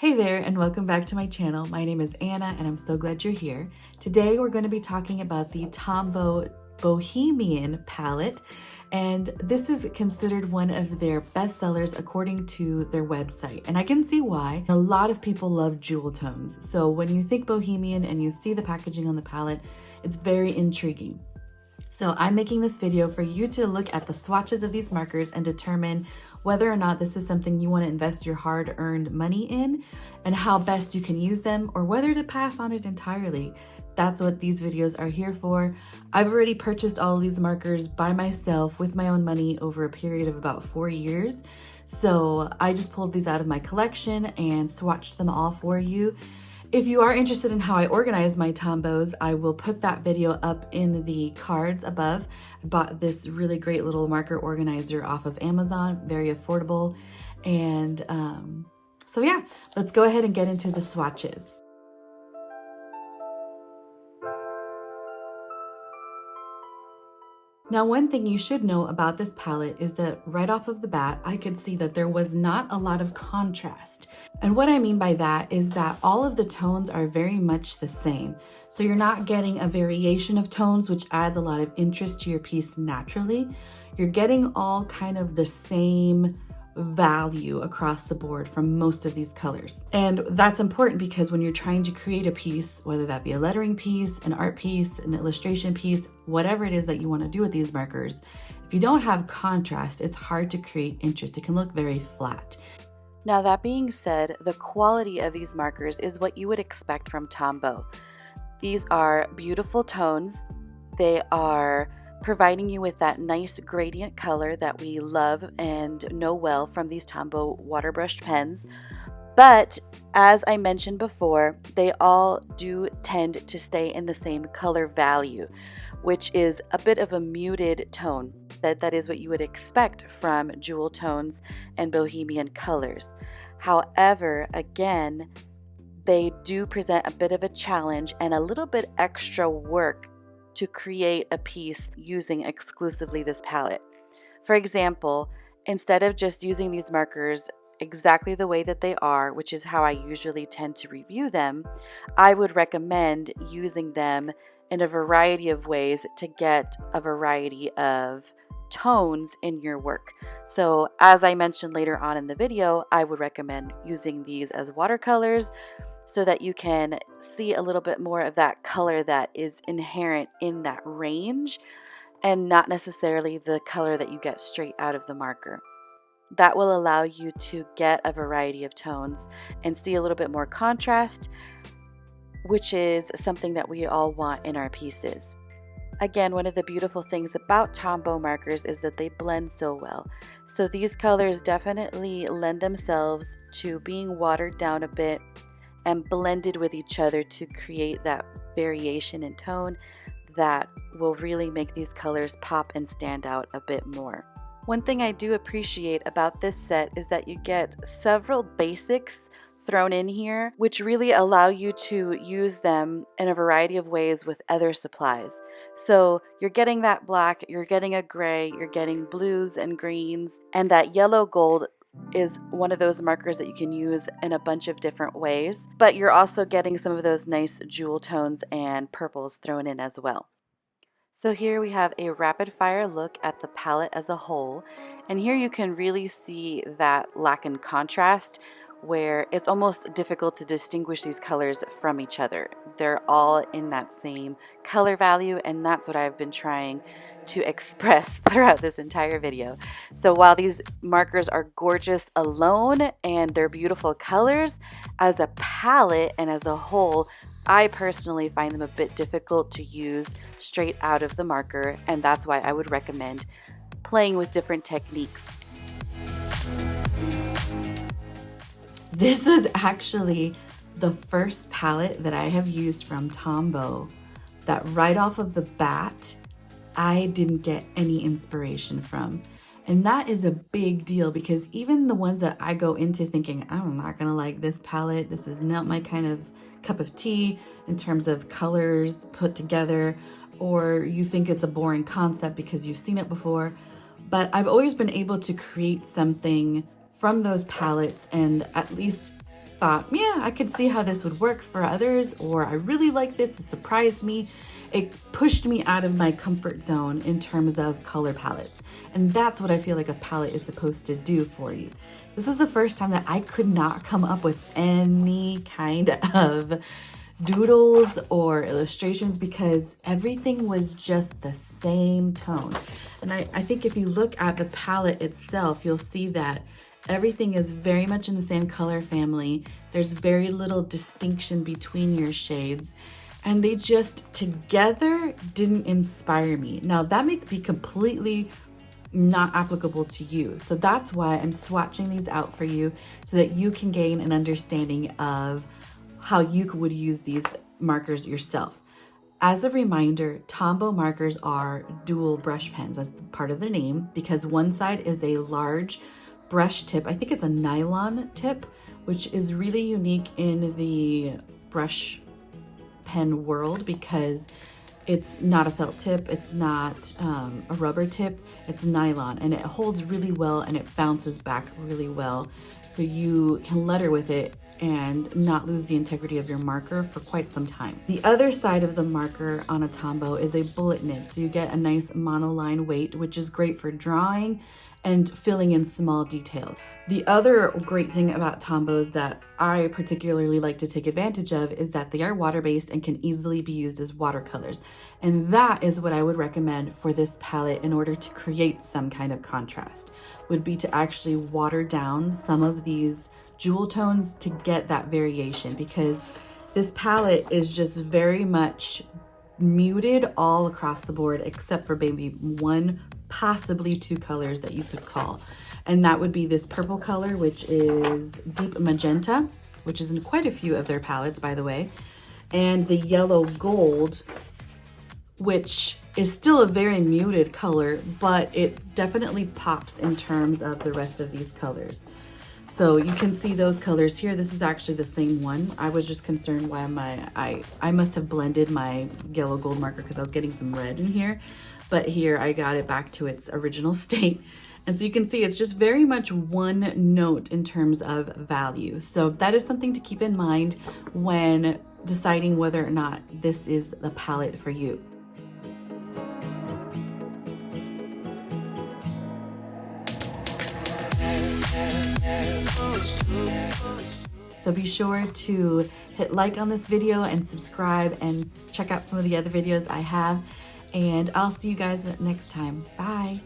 Hey there and welcome back to my channel. My name is Anna and I'm so glad you're here. Today we're going to be talking about the Tombow Bohemian palette, and this is considered one of their best sellers according to their website, and I can see why. A lot of people love jewel tones, so when you think Bohemian and you see the packaging on the palette, it's very intriguing. So I'm making this video for you to look at the swatches of these markers and determine whether or not this is something you want to invest your hard-earned money in and how best you can use them, or whether to pass on it entirely. That's what these videos are here for. I've already purchased all of these markers by myself with my own money over a period of about 4 years. So I just pulled these out of my collection and swatched them all for you. If you are interested in how I organize my Tombows, I will put that video up in the cards above. I bought this really great little marker organizer off of Amazon, very affordable. And so yeah, let's go ahead and get into the swatches. Now, one thing you should know about this palette is that right off of the bat, I could see that there was not a lot of contrast. And what I mean by that is that all of the tones are very much the same. So you're not getting a variation of tones, which adds a lot of interest to your piece naturally. You're getting all kind of the same value across the board from most of these colors. And that's important because when you're trying to create a piece, whether that be a lettering piece, an art piece, an illustration piece, whatever it is that you want to do with these markers, if you don't have contrast, it's hard to create interest. It can look very flat. Now, that being said, the quality of these markers is what you would expect from Tombow. These are beautiful tones. They are providing you with that nice gradient color that we love and know well from these Tombow water brushed pens. But as I mentioned before, they all do tend to stay in the same color value, which is a bit of a muted tone. That is what you would expect from jewel tones and bohemian colors. However, again, they do present a bit of a challenge and a little bit extra work to create a piece using exclusively this palette. For example, instead of just using these markers exactly the way that they are, which is how I usually tend to review them, I would recommend using them in a variety of ways to get a variety of tones in your work. So as I mentioned later on in the video, I would recommend using these as watercolors so that you can see a little bit more of that color that is inherent in that range and not necessarily the color that you get straight out of the marker. That will allow you to get a variety of tones and see a little bit more contrast, which is something that we all want in our pieces. Again, one of the beautiful things about Tombow markers is that they blend so well. So these colors definitely lend themselves to being watered down a bit and blended with each other to create that variation in tone that will really make these colors pop and stand out a bit more. One thing I do appreciate about this set is that you get several basics thrown in here, which really allow you to use them in a variety of ways with other supplies. So you're getting that black, you're getting a gray, you're getting blues and greens, and that yellow gold is one of those markers that you can use in a bunch of different ways, but you're also getting some of those nice jewel tones and purples thrown in as well. So here we have a rapid fire look at the palette as a whole, and here you can really see that lack in contrast where it's almost difficult to distinguish these colors from each other. They're all in that same color value, and that's what I've been trying to express throughout this entire video. So while these markers are gorgeous alone and they're beautiful colors, as a palette and as a whole, I personally find them a bit difficult to use straight out of the marker, and that's why I would recommend playing with different techniques. This was actually the first palette that I have used from Tombow that right off of the bat, I didn't get any inspiration from. And that is a big deal because even the ones that I go into thinking, I'm not gonna like this palette, this is not my kind of cup of tea in terms of colors put together, or you think it's a boring concept because you've seen it before. But I've always been able to create something from those palettes and at least thought, yeah, I could see how this would work for others, or I really like this, it surprised me. It pushed me out of my comfort zone in terms of color palettes. And that's what I feel like a palette is supposed to do for you. This is the first time that I could not come up with any kind of doodles or illustrations because everything was just the same tone. And I think if you look at the palette itself, you'll see that everything is very much in the same color family. There's very little distinction between your shades, and they just together didn't inspire me. Now that may be completely not applicable to you. So that's why I'm swatching these out for you so that you can gain an understanding of how you would use these markers yourself. As a reminder, Tombow markers are dual brush pens. That's part of the name because one side is a large brush tip. I think it's a nylon tip, which is really unique in the brush pen world because it's not a felt tip, it's not a rubber tip, it's nylon, and it holds really well and it bounces back really well. So you can letter with it and not lose the integrity of your marker for quite some time. The other side of the marker on a Tombow is a bullet nib. So you get a nice monoline weight, which is great for drawing and filling in small details. The other great thing about Tombows that I particularly like to take advantage of is that they are water-based and can easily be used as watercolors. And that is what I would recommend for this palette in order to create some kind of contrast, would be to actually water down some of these jewel tones to get that variation, because this palette is just very much muted all across the board except for maybe one, possibly two colors that you could call. And that would be this purple color, which is deep magenta, which is in quite a few of their palettes, by the way, and the yellow gold, which is still a very muted color, but it definitely pops in terms of the rest of these colors. So you can see those colors here. This is actually the same one. I was just concerned why I must have blended my yellow gold marker because I was getting some red in here, but here I got it back to its original state. And so you can see it's just very much one note in terms of value. So that is something to keep in mind when deciding whether or not this is the palette for you. So be sure to hit like on this video and subscribe and check out some of the other videos I have. And I'll see you guys next time. Bye.